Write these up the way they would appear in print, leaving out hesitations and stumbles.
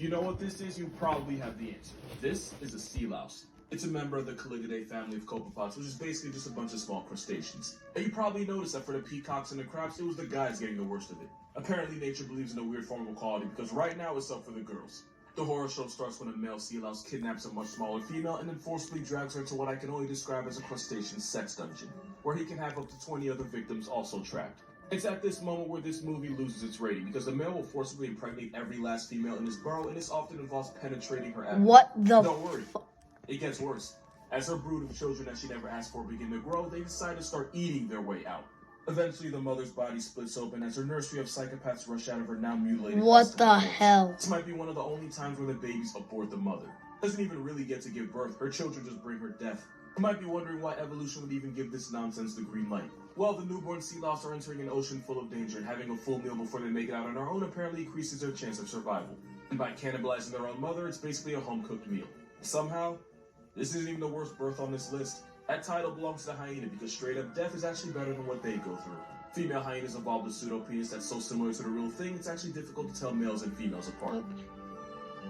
you know what this is, you probably have the answer. This is a sea louse. It's a member of the Caligidae family of copepods, which is basically just a bunch of small crustaceans. And you probably noticed that for the peacocks and the crabs, it was the guys getting the worst of it. Apparently, nature believes in a weird form of equality because right now it's up for the girls. The horror show starts when a male sea louse kidnaps a much smaller female and then forcibly drags her into what I can only describe as a crustacean sex dungeon, where he can have up to 20 other victims also trapped. It's at this moment where this movie loses its rating because the male will forcibly impregnate every last female in his burrow, and this often involves penetrating her abdomen. What the Don't worry, it gets worse. As her brood of children that she never asked for begin to grow, they decide to start eating their way out. Eventually, the mother's body splits open as her nursery of psychopaths rush out of her now mutilated. What the hell? This might be one of the only times where the babies abort the mother. Doesn't even really get to give birth. Her children just bring her death. You might be wondering why evolution would even give this nonsense the green light. Well, the newborn sea louse are entering an ocean full of danger, and having a full meal before they make it out on their own apparently increases their chance of survival. And by cannibalizing their own mother, it's basically a home-cooked meal. Somehow, this isn't even the worst birth on this list. That title belongs to the hyena because straight-up death is actually better than what they go through. Female hyenas evolved a pseudo-penis that's so similar to the real thing, it's actually difficult to tell males and females apart.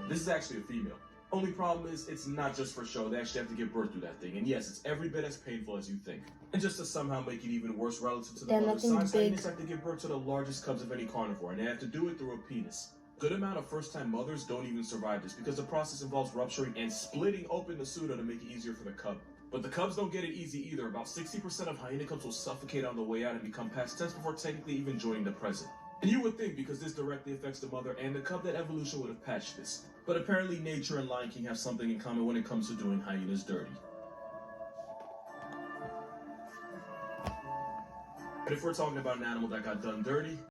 This is actually a female. Only problem is, it's not just for show, they actually have to give birth to that thing. And yes, it's every bit as painful as you think. And just to somehow make it even worse relative to the mother's size, hyenas have to give birth to the largest cubs of any carnivore, and they have to do it through a penis. Good amount of first-time mothers don't even survive this because the process involves rupturing and splitting open the pseudo to make it easier for the cub. But the cubs don't get it easy either. About 60% of hyena cubs will suffocate on the way out and become past tense before technically even joining the present. And you would think because this directly affects the mother and the cub that evolution would have patched this. But apparently nature and Lion King have something in common when it comes to doing hyenas dirty. But if we're talking about an animal that got done dirty,